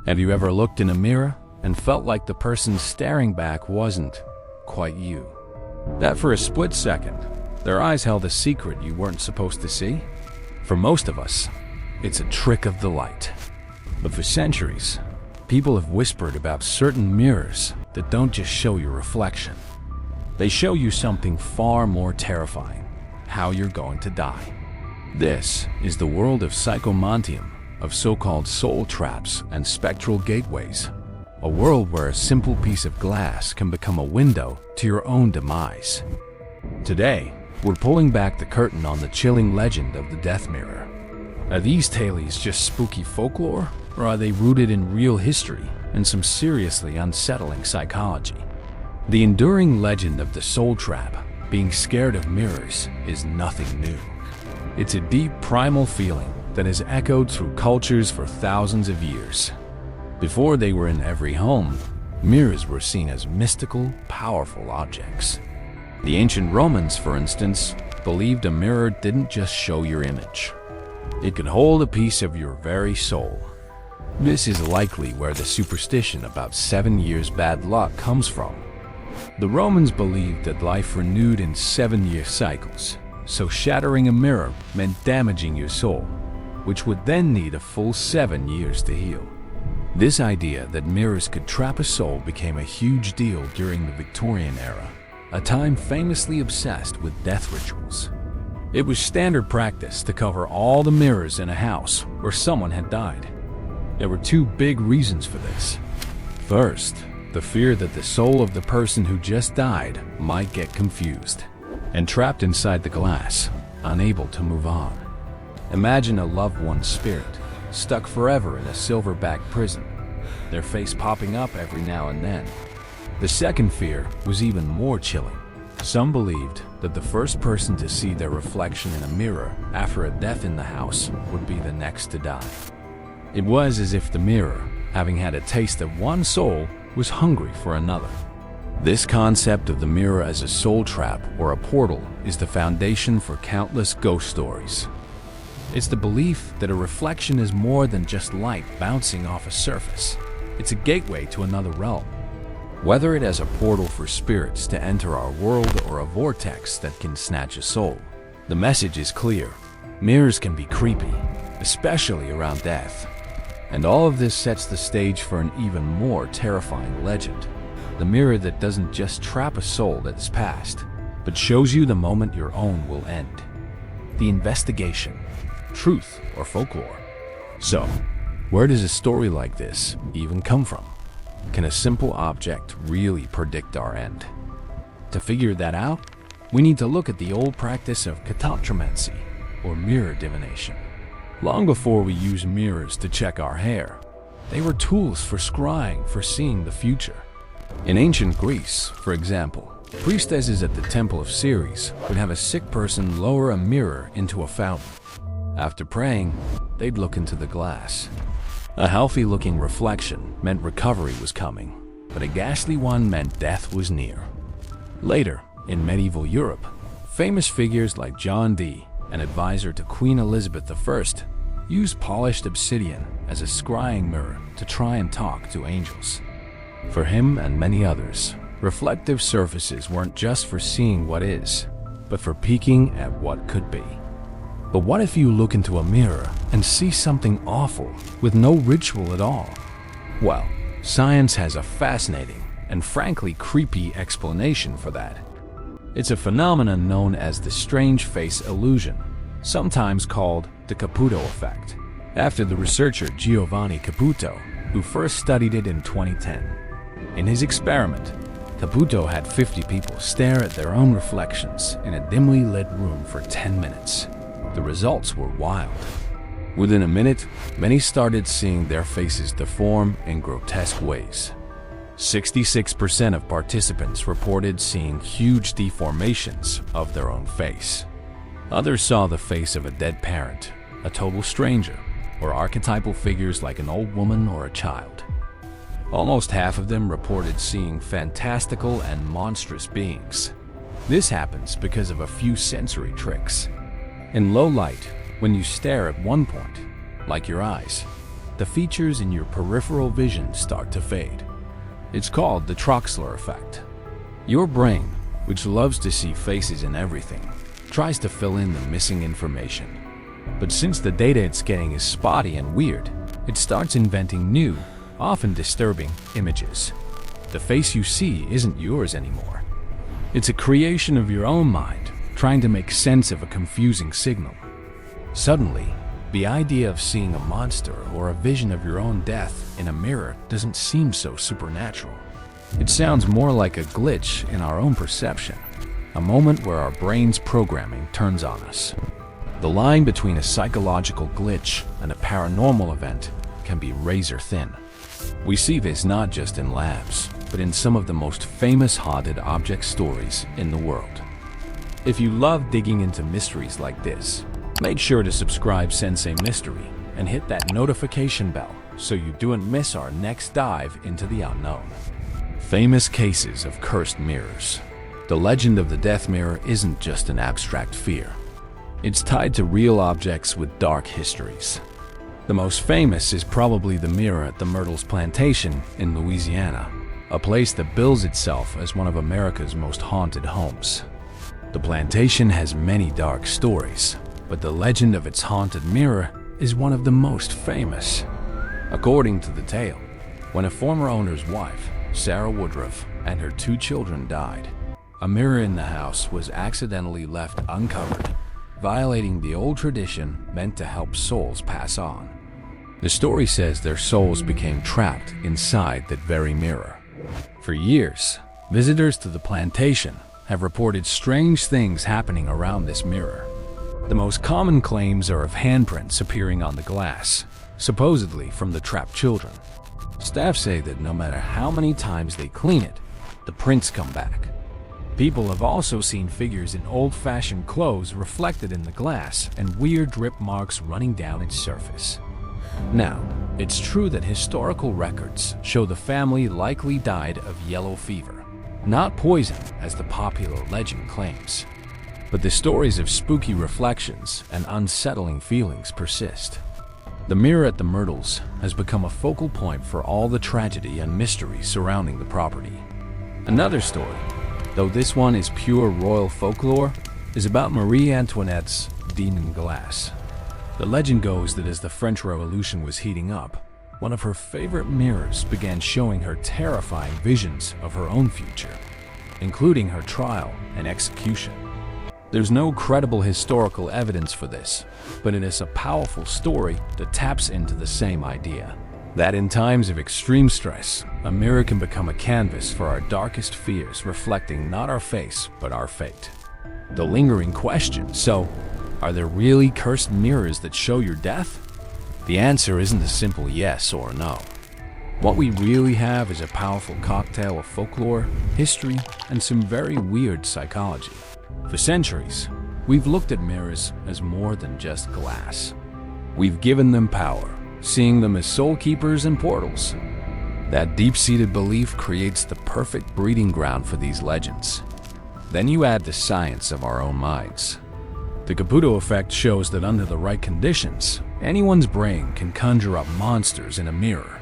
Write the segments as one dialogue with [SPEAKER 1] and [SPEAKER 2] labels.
[SPEAKER 1] Have you ever looked in a mirror and felt like the person staring back wasn't quite you? That for a split second, their eyes held a secret you weren't supposed to see? For most of us, it's a trick of the light. But for centuries, people have whispered about certain mirrors that don't just show your reflection. They show you something far more terrifying: how you're going to die. This is the world of psychomantium, of so-called soul traps and spectral gateways. A world where a simple piece of glass can become a window to your own demise. Today, we're pulling back the curtain on the chilling legend of the Death Mirror. Are these tales just spooky folklore, or are they rooted in real history and some seriously unsettling psychology? The enduring legend of the soul trap, being scared of mirrors, is nothing new. It's a deep primal feeling that has echoed through cultures for thousands of years. Before they were in every home, mirrors were seen as mystical, powerful objects. The ancient Romans, for instance, believed a mirror didn't just show your image. It could hold a piece of your very soul. This is likely where the superstition about 7 years bad luck comes from. The Romans believed that life renewed in 7-year cycles, so shattering a mirror meant damaging your soul, which would then need a full 7 years to heal. This idea that mirrors could trap a soul became a huge deal during the Victorian era, a time famously obsessed with death rituals. It was standard practice to cover all the mirrors in a house where someone had died. There were 2 big reasons for this. First, the fear that the soul of the person who just died might get confused and trapped inside the glass, unable to move on. Imagine a loved one's spirit, stuck forever in a silverback prison, their face popping up every now and then. The second fear was even more chilling. Some believed that the first person to see their reflection in a mirror after a death in the house would be the next to die. It was as if the mirror, having had a taste of one soul, was hungry for another. This concept of the mirror as a soul trap or a portal is the foundation for countless ghost stories. It's the belief that a reflection is more than just light bouncing off a surface. It's a gateway to another realm. Whether it as a portal for spirits to enter our world or a vortex that can snatch a soul, the message is clear. Mirrors can be creepy, especially around death. And all of this sets the stage for an even more terrifying legend. The mirror that doesn't just trap a soul that is past, but shows you the moment your own will end. The investigation. Truth or folklore? So, where does a story like this even come from? Can a simple object really predict our end? To figure that out, we need to look at the old practice of catoptromancy, or mirror divination. Long before we used mirrors to check our hair, they were tools for scrying, for seeing the future. In ancient Greece, for example, priestesses at the Temple of Ceres would have a sick person lower a mirror into a fountain. After praying, they'd look into the glass. A healthy-looking reflection meant recovery was coming, but a ghastly one meant death was near. Later, in medieval Europe, famous figures like John Dee, an advisor to Queen Elizabeth I, used polished obsidian as a scrying mirror to try and talk to angels. For him and many others, reflective surfaces weren't just for seeing what is, but for peeking at what could be. But what if you look into a mirror and see something awful with no ritual at all? Well, science has a fascinating and frankly creepy explanation for that. It's a phenomenon known as the strange face illusion, sometimes called the Caputo Effect, after the researcher Giovanni Caputo, who first studied it in 2010. In his experiment, Caputo had 50 people stare at their own reflections in a dimly lit room for 10 minutes. The results were wild. Within a minute, many started seeing their faces deform in grotesque ways. 66% of participants reported seeing huge deformations of their own face. Others saw the face of a dead parent, a total stranger, or archetypal figures like an old woman or a child. Almost half of them reported seeing fantastical and monstrous beings. This happens because of a few sensory tricks. In low light, when you stare at one point, like your eyes, the features in your peripheral vision start to fade. It's called the Troxler effect. Your brain, which loves to see faces in everything, tries to fill in the missing information. But since the data it's getting is spotty and weird, it starts inventing new, often disturbing, images. The face you see isn't yours anymore. It's a creation of your own mind, trying to make sense of a confusing signal. Suddenly, the idea of seeing a monster or a vision of your own death in a mirror doesn't seem so supernatural. It sounds more like a glitch in our own perception, a moment where our brain's programming turns on us. The line between a psychological glitch and a paranormal event can be razor thin. We see this not just in labs, but in some of the most famous haunted object stories in the world. If you love digging into mysteries like this, make sure to subscribe Sensei Mystery and hit that notification bell so you don't miss our next dive into the unknown. Famous cases of cursed mirrors. The legend of the death mirror isn't just an abstract fear. It's tied to real objects with dark histories. The most famous is probably the mirror at the Myrtles Plantation in Louisiana, a place that bills itself as one of America's most haunted homes. The plantation has many dark stories, but the legend of its haunted mirror is one of the most famous. According to the tale, when a former owner's wife, Sarah Woodruff, and her 2 children died, a mirror in the house was accidentally left uncovered, violating the old tradition meant to help souls pass on. The story says their souls became trapped inside that very mirror. For years, visitors to the plantation have reported strange things happening around this mirror. The most common claims are of handprints appearing on the glass, supposedly from the trapped children. Staff say that no matter how many times they clean it, the prints come back. People have also seen figures in old-fashioned clothes reflected in the glass and weird drip marks running down its surface. Now, it's true that historical records show the family likely died of yellow fever, not poison as the popular legend claims. But the stories of spooky reflections and unsettling feelings persist. The mirror at the Myrtles has become a focal point for all the tragedy and mystery surrounding the property. Another story, though this one is pure royal folklore, is about Marie Antoinette's demon glass. The legend goes that as the French Revolution was heating up, one of her favorite mirrors began showing her terrifying visions of her own future, including her trial and execution. There's no credible historical evidence for this, but it is a powerful story that taps into the same idea. That in times of extreme stress, a mirror can become a canvas for our darkest fears, reflecting not our face, but our fate. The lingering question, so, are there really cursed mirrors that show your death? The answer isn't a simple yes or no. What we really have is a powerful cocktail of folklore, history, and some very weird psychology. For centuries, we've looked at mirrors as more than just glass. We've given them power, seeing them as soul keepers and portals. That deep-seated belief creates the perfect breeding ground for these legends. Then you add the science of our own minds. The Caputo Effect shows that under the right conditions, anyone's brain can conjure up monsters in a mirror.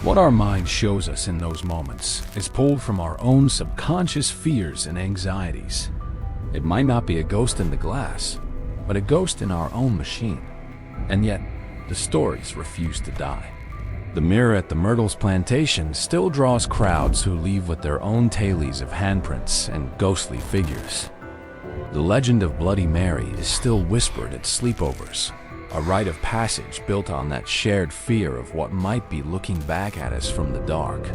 [SPEAKER 1] What our mind shows us in those moments is pulled from our own subconscious fears and anxieties. It might not be a ghost in the glass, but a ghost in our own machine. And yet, the stories refuse to die. The mirror at the Myrtles Plantation still draws crowds who leave with their own tales of handprints and ghostly figures. The legend of Bloody Mary is still whispered at sleepovers, a rite of passage built on that shared fear of what might be looking back at us from the dark.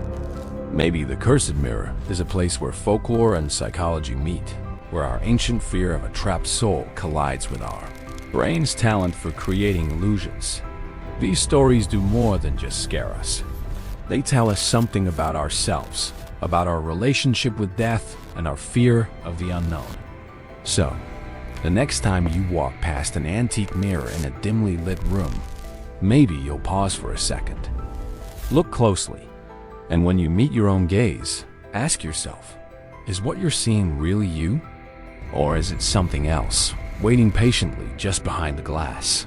[SPEAKER 1] Maybe the cursed mirror is a place where folklore and psychology meet, where our ancient fear of a trapped soul collides with our brain's talent for creating illusions. These stories do more than just scare us. They tell us something about ourselves, about our relationship with death, and our fear of the unknown. So, the next time you walk past an antique mirror in a dimly lit room, maybe you'll pause for a second. Look closely, and when you meet your own gaze, ask yourself, is what you're seeing really you? Or is it something else, waiting patiently just behind the glass?